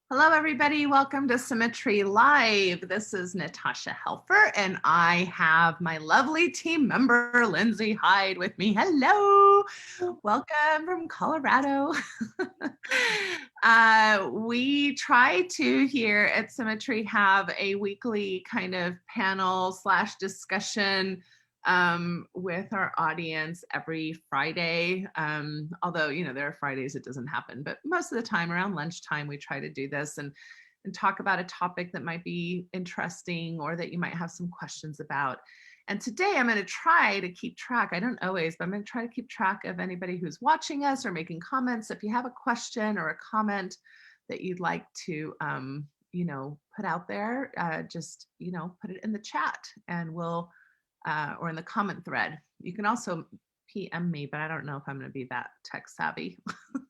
Hello, everybody. Welcome to Symmetry Live. This is Natasha Helfer, and I have my lovely team member, Lindsay Hyde, with me. Hello. Welcome from Colorado. We try to here at Symmetry have a weekly kind of panel / discussion with our audience every Friday. Although, there are Fridays it doesn't happen, but most of the time around lunchtime, we try to do this and talk about a topic that might be interesting or that you might have some questions about. And today I'm going to try to keep track. I don't always, but I'm going to try to keep track of anybody who's watching us or making comments. If you have a question or a comment that you'd like to, put out there, just, put it in the chat and we'll or in the comment thread. You can also PM me, but I don't know if I'm going to be that tech savvy,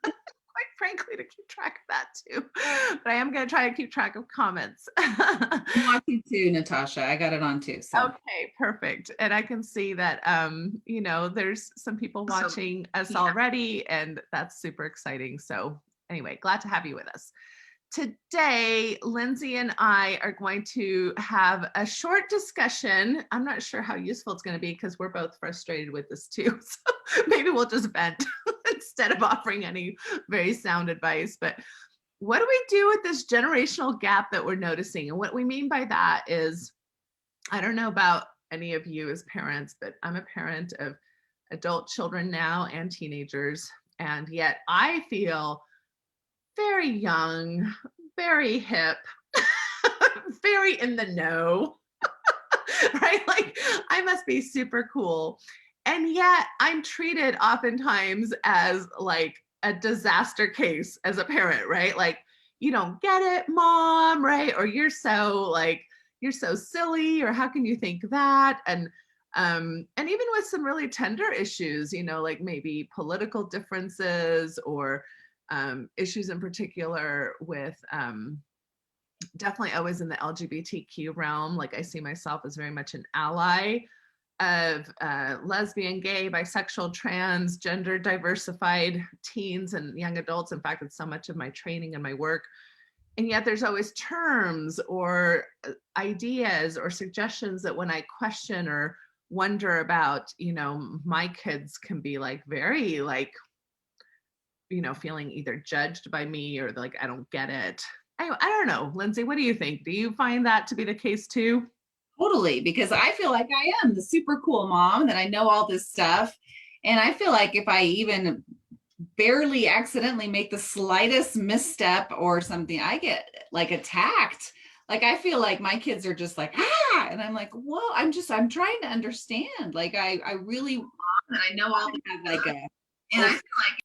quite frankly, to keep track of that too. But I am going to try to keep track of comments. I'm watching too, Natasha. I got it on too. So Okay, perfect. And I can see that, there's some people watching us already, and that's super exciting. So anyway, glad to have you with us. Today, Lindsay and I are going to have a short discussion. I'm not sure how useful it's going to be because we're both frustrated with this too. So maybe we'll just vent instead of offering any very sound advice. But what do we do with this generational gap that we're noticing? And what we mean by that is, I don't know about any of you as parents, but I'm a parent of adult children now and teenagers. And yet I feel very young, very hip, very in the know, right? Like I must be super cool. And yet I'm treated oftentimes as like a disaster case as a parent, right? Like, you don't get it, mom, right? Or you're so silly, or how can you think that? And even with some really tender issues, like maybe political differences or issues in particular with definitely always in the LGBTQ realm. Like I see myself as very much an ally of lesbian, gay, bisexual, trans, gender diversified teens and young adults. In fact, it's so much of my training and my work. And yet there's always terms or ideas or suggestions that when I question or wonder about, my kids can be like very like, feeling either judged by me or like, I don't get it. I don't know. Lindsay, what do you think? Do you find that to be the case too? totally, because I feel like I am the super cool mom that I know all this stuff. And I feel like if I even barely accidentally make the slightest misstep or something, I get like attacked. Like I feel like my kids are just like, ah, and I'm like, well, I'm trying to understand. Like I really want, and I know all that like a, and I feel like,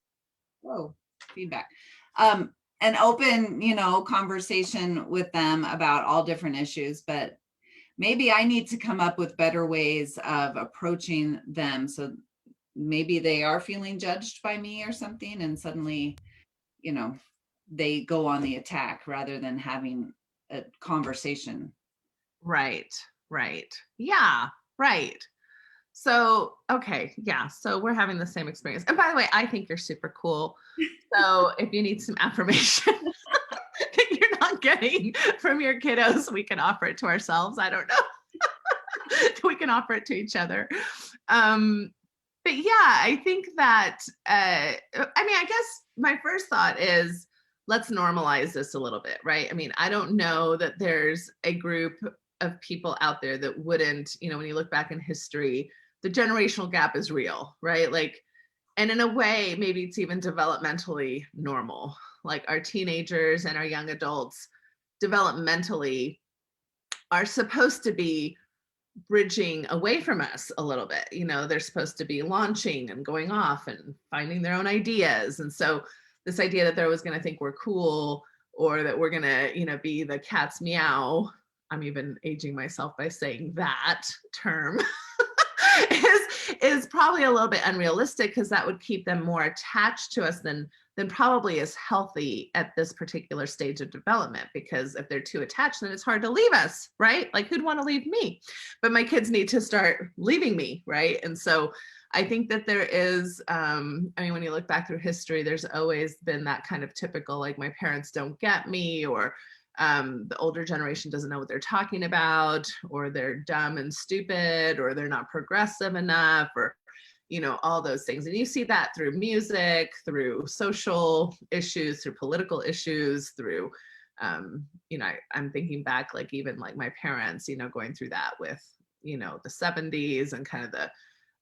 whoa, feedback. An open, conversation with them about all different issues, but maybe I need to come up with better ways of approaching them. So maybe they are feeling judged by me or something, and suddenly, they go on the attack rather than having a conversation. Right, right. Yeah, right. So, okay, yeah. So we're having the same experience. And by the way, I think you're super cool. So if you need some affirmation that you're not getting from your kiddos, we can offer it to ourselves. I don't know. We can offer it to each other. But yeah, I think that, I guess my first thought is let's normalize this a little bit, right? I mean, I don't know that there's a group of people out there that wouldn't, when you look back in history, the generational gap is real, right? Like, and in a way, maybe it's even developmentally normal. Like our teenagers and our young adults developmentally are supposed to be bridging away from us a little bit. They're supposed to be launching and going off and finding their own ideas. And so this idea that they're always going to think we're cool or that we're going to, be the cat's meow. I'm even aging myself by saying that term is probably a little bit unrealistic because that would keep them more attached to us than then probably is healthy at this particular stage of development, because if they're too attached, then it's hard to leave us, right? Like, who'd want to leave me? But my kids need to start leaving me, right? And so I think that there is, I mean, when you look back through history, there's always been that kind of typical, like, my parents don't get me, or the older generation doesn't know what they're talking about, or they're dumb and stupid, or they're not progressive enough, or all those things. And you see that through music, through social issues, through political issues, through I'm thinking back, like, even like my parents, going through that with the 70s, and kind of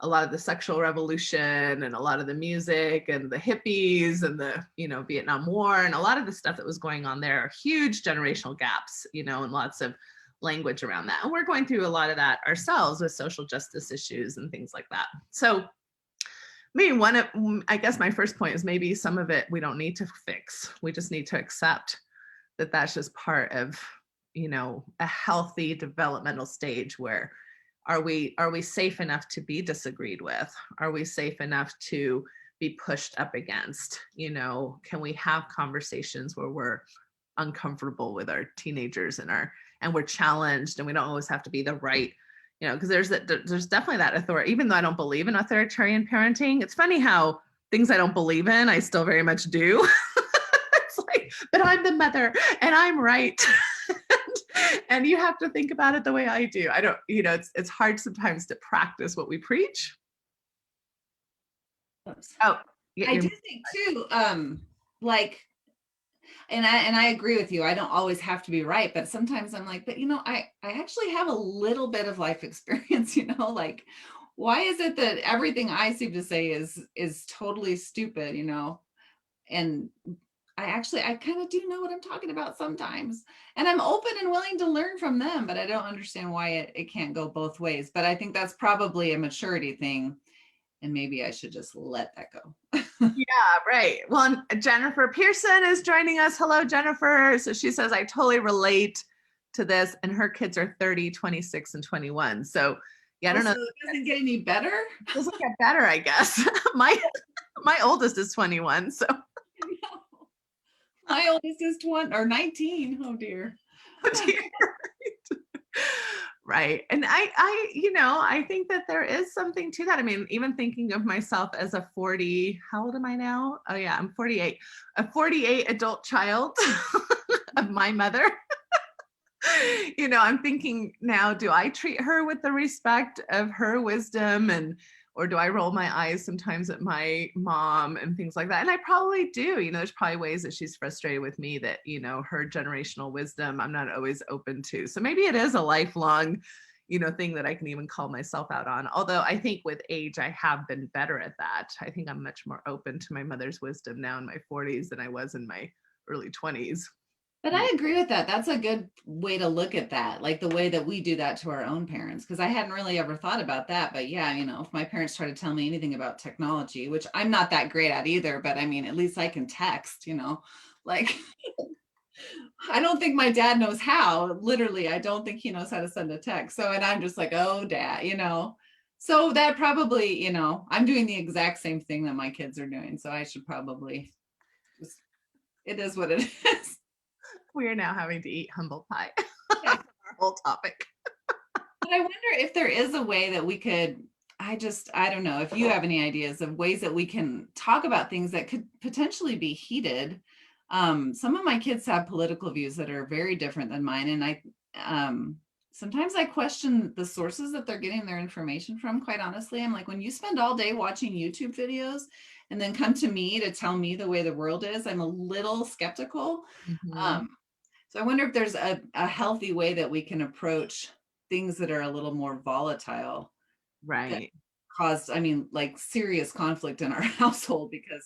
a lot of the sexual revolution, and a lot of the music, and the hippies, and the Vietnam War, and a lot of the stuff that was going on there are huge generational gaps, and lots of language around that. And we're going through a lot of that ourselves with social justice issues and things like that. So I guess my first point is, maybe some of it we don't need to fix. We just need to accept that that's just part of, a healthy developmental stage, where are we safe enough to be disagreed with? Are we safe enough to be pushed up against? Can we have conversations where we're uncomfortable with our teenagers, and we're challenged, and we don't always have to be the right, because there's definitely that authority. Even though I don't believe in authoritarian parenting, it's funny how things I don't believe in, I still very much do. It's like, but I'm the mother and I'm right. And you have to think about it the way I do. I don't, it's hard sometimes to practice what we preach. Oops. Oh, I do think too, like, and I agree with you. I don't always have to be right, but sometimes I'm like, but I actually have a little bit of life experience, like, why is it that everything I seem to say is totally stupid, and I kind of do know what I'm talking about sometimes, and I'm open and willing to learn from them, but I don't understand why it can't go both ways. But I think that's probably a maturity thing, and maybe I should just let that go. Yeah, right. Well, Jennifer Pearson is joining us. Hello, Jennifer. So she says, I totally relate to this, and her kids are 30, 26, and 21. So yeah, I don't know. So it doesn't get any better? It doesn't get better, I guess. My oldest is 21, so. My oldest is 20 or 19. Oh dear. Oh dear. Right. And I think that there is something to that. I mean, even thinking of myself as a 40, how old am I now? Oh yeah, I'm 48. A 48 adult child of my mother. I'm thinking now, do I treat her with the respect of her wisdom, or do I roll my eyes sometimes at my mom and things like that? And I probably do. There's probably ways that she's frustrated with me that, her generational wisdom, I'm not always open to. So maybe it is a lifelong, thing that I can even call myself out on. Although I think with age, I have been better at that. I think I'm much more open to my mother's wisdom now in my 40s than I was in my early 20s. But I agree with that. That's a good way to look at that, like the way that we do that to our own parents, because I hadn't really ever thought about that. But yeah, if my parents try to tell me anything about technology, which I'm not that great at either, but I mean, at least I can text, like I don't think my dad knows how. Literally, I don't think he knows how to send a text. So, and I'm just like, oh, dad, So that probably, I'm doing the exact same thing that my kids are doing. So I should probably just, it is what it is. We are now having to eat humble pie. Yeah. Our whole topic. But I wonder if there is a way that we could, I don't know if you have any ideas of ways that we can talk about things that could potentially be heated. Some of my kids have political views that are very different than mine. And sometimes I question the sources that they're getting their information from, quite honestly. I'm like, when you spend all day watching YouTube videos and then come to me to tell me the way the world is, I'm a little skeptical. Mm-hmm. So I wonder if there's a healthy way that we can approach things that are a little more volatile. Right. Caused, like serious conflict in our household because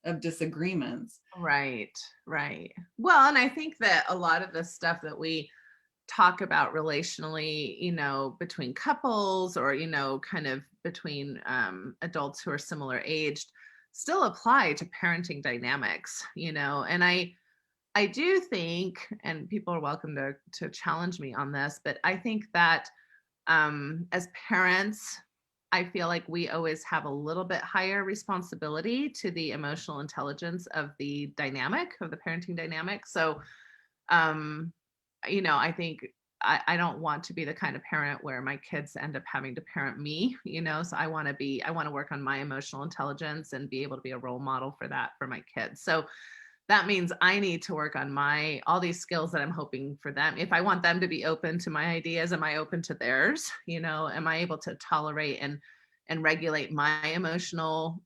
of disagreements. Right. Well, and I think that a lot of the stuff that we talk about relationally, between couples, or, kind of between adults who are similar aged, still apply to parenting dynamics, and I do think, and people are welcome to challenge me on this, but I think that as parents, I feel like we always have a little bit higher responsibility to the emotional intelligence of the dynamic, of the parenting dynamic. So, um, I think I don't want to be the kind of parent where my kids end up having to parent me, so I want to work on my emotional intelligence and be able to be a role model for that for my kids. So that means I need to work on all these skills that I'm hoping for them. If I want them to be open to my ideas, am I open to theirs? Am I able to tolerate and regulate my emotional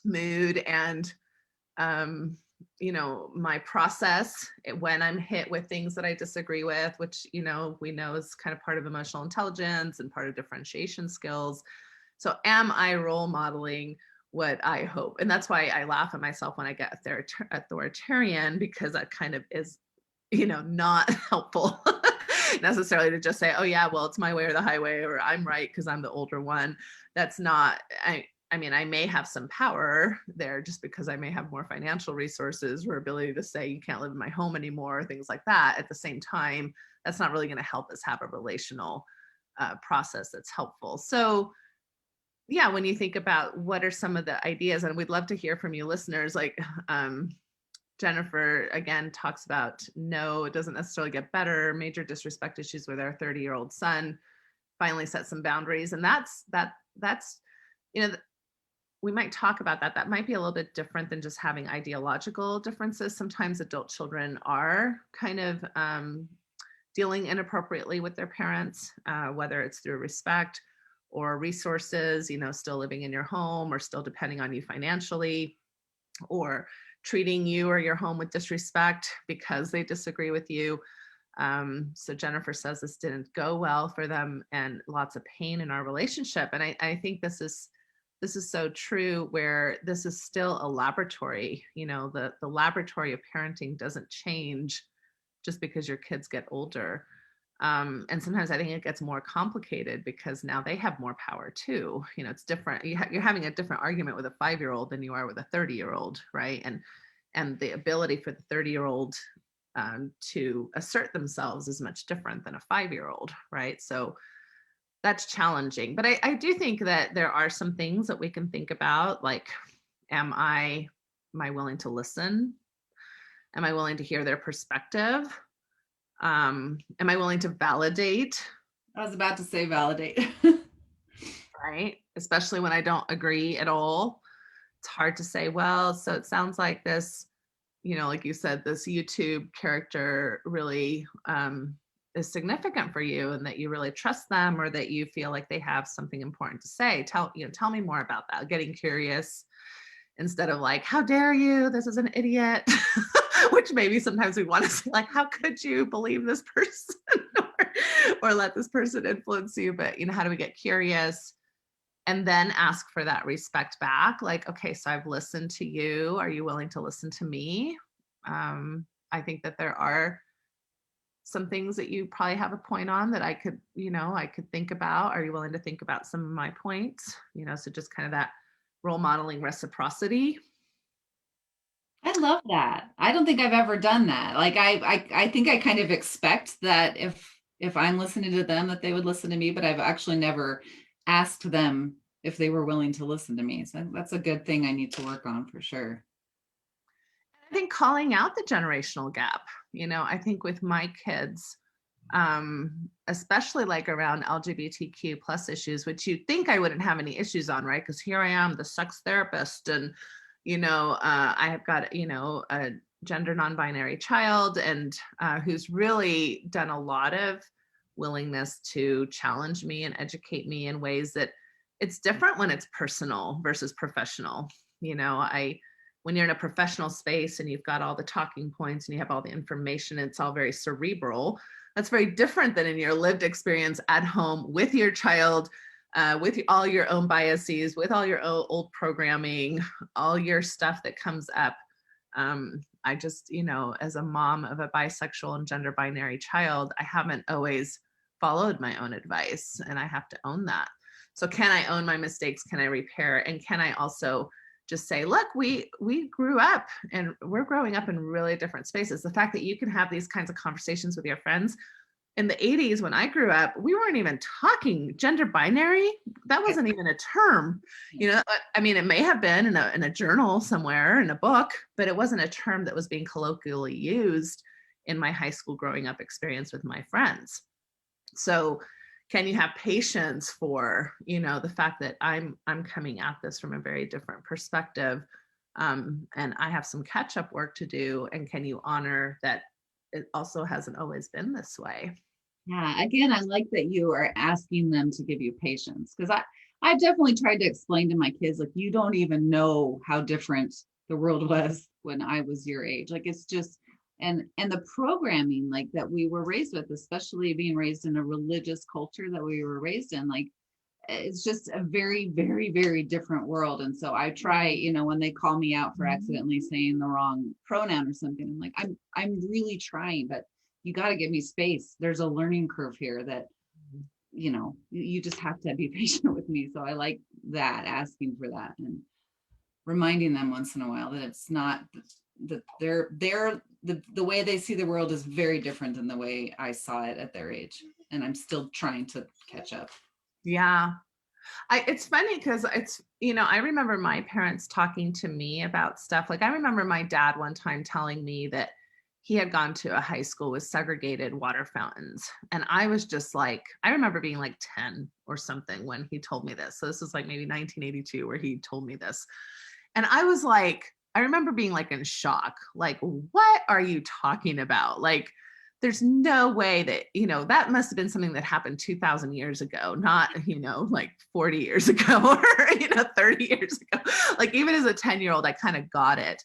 mood and my process when I'm hit with things that I disagree with, which, we know is kind of part of emotional intelligence and part of differentiation skills. So am I role modeling what I hope? And that's why I laugh at myself when I get authoritarian, because that kind of is, not helpful necessarily to just say, oh yeah, well, it's my way or the highway, or I'm right because I'm the older one. That's not, I mean, I may have some power there just because I may have more financial resources or ability to say you can't live in my home anymore, things like that. At the same time, that's not really going to help us have a relational process that's helpful. So yeah, when you think about what are some of the ideas, and we'd love to hear from you listeners, like Jennifer again talks about, no, it doesn't necessarily get better, major disrespect issues with our 30-year-old son, finally set some boundaries. And that's, we might talk about that. That might be a little bit different than just having ideological differences. Sometimes adult children are kind of dealing inappropriately with their parents, whether it's through respect or resources, still living in your home or still depending on you financially, or treating you or your home with disrespect because they disagree with you. So Jennifer says this didn't go well for them and lots of pain in our relationship. And I think this is so true, where this is still a laboratory. The laboratory of parenting doesn't change just because your kids get older. And sometimes I think it gets more complicated because now they have more power too. It's different. You're having a different argument with a 5-year-old than you are with a 30-year-old, right? And the ability for the 30-year-old to assert themselves is much different than a 5-year-old, right? So that's challenging. But I do think that there are some things that we can think about, like, am I willing to listen? Am I willing to hear their perspective? Am I willing to validate? I was about to say validate. Right? Especially when I don't agree at all. It's hard to say, well, so it sounds like this, like you said, this YouTube character really is significant for you, and that you really trust them, or that you feel like they have something important to say. Tell me more about that. Getting curious instead of like, how dare you? This is an idiot. Which maybe sometimes we want to say, like, how could you believe this person or let this person influence you? But, how do we get curious and then ask for that respect back? Like, okay, so I've listened to you. Are you willing to listen to me? I think that there are some things that you probably have a point on that I could think about. Are you willing to think about some of my points? So just kind of that role modeling reciprocity. I love that. I don't think I've ever done that. Like I think I kind of expect that if I'm listening to them, that they would listen to me, but I've actually never asked them if they were willing to listen to me. So that's a good thing I need to work on for sure. I think calling out the generational gap, I think with my kids, especially like around LGBTQ plus issues, which you'd think I wouldn't have any issues on, right? Because here I am, the sex therapist, and I have got a gender non-binary child, and who's really done a lot of willingness to challenge me and educate me in ways that it's different when it's personal versus professional. When you're in a professional space and you've got all the talking points and you have all the information, it's all very cerebral. That's very different than in your lived experience at home with your child, with all your own biases, with all your old programming, all your stuff that comes up. I just, as a mom of a bisexual and gender binary child, I haven't always followed my own advice, and I have to own that. So can I own my mistakes? Can I repair? And can I also just say, look, we grew up and we're growing up in really different spaces. The fact that you can have these kinds of conversations with your friends, in the 80s when I grew up, we weren't even talking gender binary. That wasn't even a term. I mean, it may have been in a journal somewhere in a book, but it wasn't a term that was being colloquially used in my high school growing up experience with my friends. So can you have patience for, the fact that I'm coming at this from a very different perspective, and I have some catch up work to do, and can you honor that it also hasn't always been this way? Yeah, again, I like that you are asking them to give you patience, because I've definitely tried to explain to my kids, like, you don't even know how different the world was when I was your age. Like, it's just, and the programming like that we were raised with, especially being raised in a religious culture that we were raised in, like, it's just a very, very, very different world. And so I try, when they call me out for accidentally saying the wrong pronoun or something, I'm like, I'm really trying, but you got to give me space. There's a learning curve here that, you just have to be patient with me. So I like that, asking for that and reminding them once in a while that it's not that the way they see the world is very different than the way I saw it at their age. And I'm still trying to catch up. Yeah. It's funny because I remember my parents talking to me about stuff. Like, I remember my dad one time telling me that he had gone to a high school with segregated water fountains. And I was just like, I remember being like 10 or something when he told me this. So this was like maybe 1982 where he told me this. And I was like, I remember being like in shock. Like, what are you talking about? Like, there's no way that, that must have been something that happened 2000 years ago, not, like 40 years ago or, 30 years ago. Like, even as a 10-year-old, I kind of got it.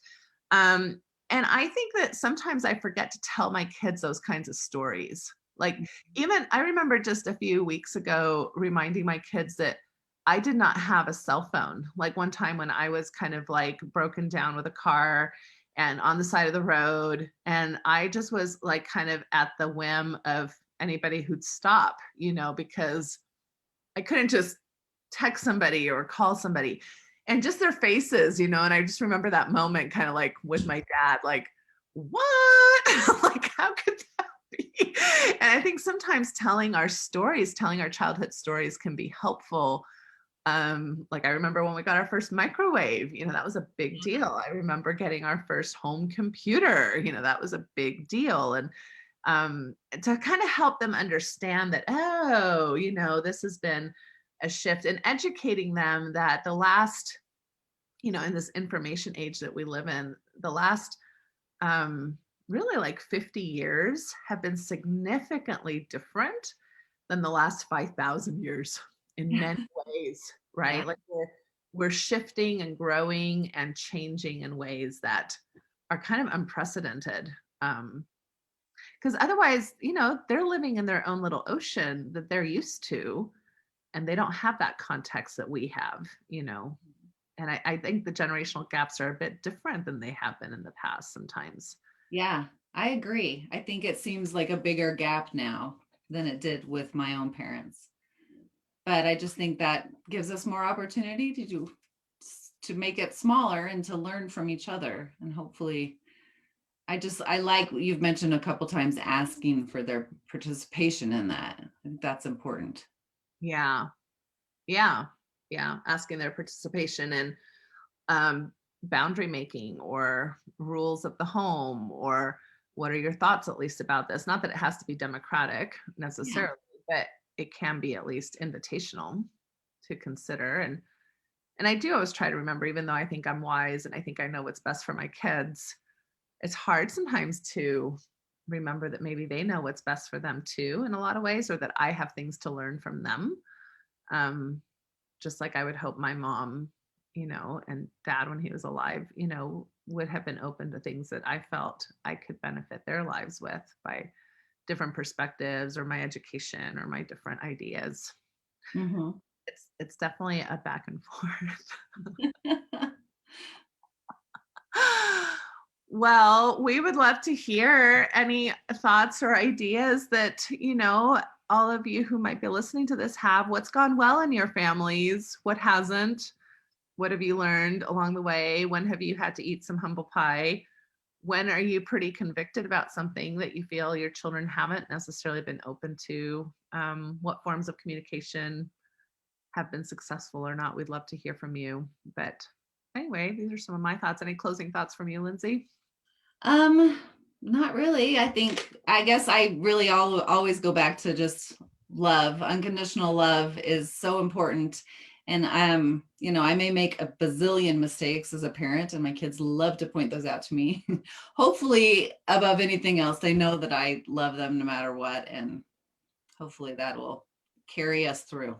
And I think that sometimes I forget to tell my kids those kinds of stories. Like, even I remember just a few weeks ago reminding my kids that I did not have a cell phone. Like, one time when I was kind of like broken down with a car and on the side of the road, and I just was like kind of at the whim of anybody who'd stop, because I couldn't just text somebody or call somebody, and just their faces, and I just remember that moment kind of like with my dad, like, what? Like, how could that be? And I think sometimes telling our childhood stories can be helpful. Like, I remember when we got our first microwave, that was a big deal. I remember getting our first home computer, that was a big deal. And to kind of help them understand that, oh, this has been a shift, and educating them that the last, in this information age that we live in, the last really like 50 years have been significantly different than the last 5,000 years in many ways, right? Yeah. Like, we're shifting and growing and changing in ways that are kind of unprecedented. Because otherwise, they're living in their own little ocean that they're used to, and they don't have that context that we have, And I think the generational gaps are a bit different than they have been in the past sometimes. Yeah, I agree. I think it seems like a bigger gap now than it did with my own parents. But I just think that gives us more opportunity to make it smaller and to learn from each other. And hopefully, I like what you've mentioned a couple times, asking for their participation in that. I think that's important. Yeah. Yeah. Yeah. Asking their participation in boundary making or rules of the home, or what are your thoughts at least about this? Not that it has to be democratic Yeah. necessarily, but it can be at least invitational to consider. And I do always try to remember, even though I think I'm wise and I think I know what's best for my kids, it's hard sometimes to remember that maybe they know what's best for them too in a lot of ways, or that I have things to learn from them. Just like I would hope my mom, and dad when he was alive, would have been open to things that I felt I could benefit their lives with by different perspectives or my education or my different ideas. Mm-hmm. It's definitely a back and forth. Well, we would love to hear any thoughts or ideas that, all of you who might be listening to this have. What's gone well in your families? What hasn't? What have you learned along the way? When have you had to eat some humble pie? when are you pretty convicted about something that you feel your children haven't necessarily been open to? What forms of communication have been successful or not? We'd love to hear from you. But anyway, these are some of my thoughts. Any closing thoughts from you, Lindsay? Um, Not really. I guess I really always go back to just love. Unconditional love is so important. And I may make a bazillion mistakes as a parent, and my kids love to point those out to me. Hopefully, above anything else, they know that I love them no matter what, and hopefully that will carry us through.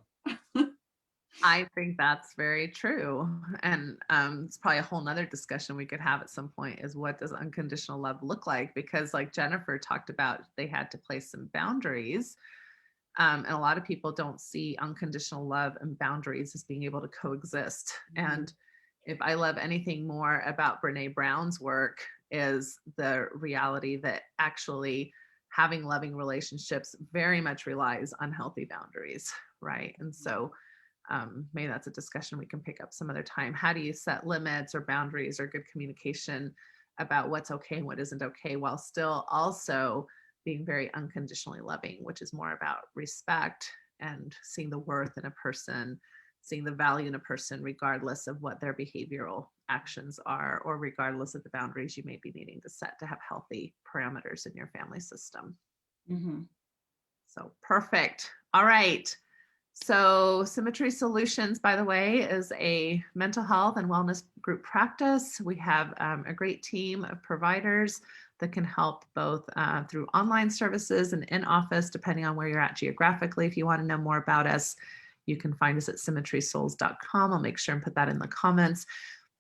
I think that's very true. And it's probably a whole nother discussion we could have at some point is what does unconditional love look like? Because like Jennifer talked about, they had to place some boundaries. And a lot of people don't see unconditional love and boundaries as being able to coexist. Mhm. And if I love anything more about Brene Brown's work is the reality that actually having loving relationships very much relies on healthy boundaries, right? And so maybe that's a discussion we can pick up some other time. How do you set limits or boundaries or good communication about what's okay and what isn't okay while still also being very unconditionally loving, which is more about respect and seeing the worth in a person, seeing the value in a person, regardless of what their behavioral actions are, or regardless of the boundaries you may be needing to set to have healthy parameters in your family system. Mhm. So perfect. All right. So, Symmetry Solutions, by the way, is a mental health and wellness group practice. We have a great team of providers that can help both through online services and in office, depending on where you're at geographically. If you want to know more about us, you can find us at symmetrysouls.com. I'll make sure and put that in the comments.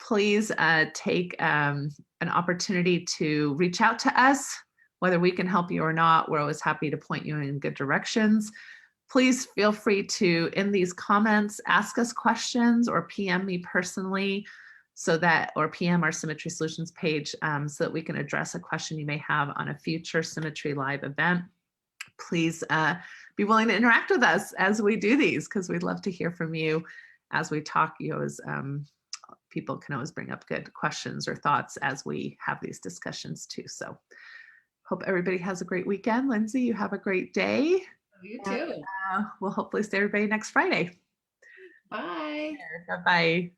Please take an opportunity to reach out to us, whether we can help you or not. We're always happy to point you in good directions. Please feel free to, in these comments, ask us questions or PM me personally or PM our Symmetry Solutions page so that we can address a question you may have on a future Symmetry Live event. Please be willing to interact with us as we do these because we'd love to hear from you as we talk. People can always bring up good questions or thoughts as we have these discussions too. So hope everybody has a great weekend. Lindsay, you have a great day. You And too. we'll hopefully see everybody next Friday. Bye. Bye-bye.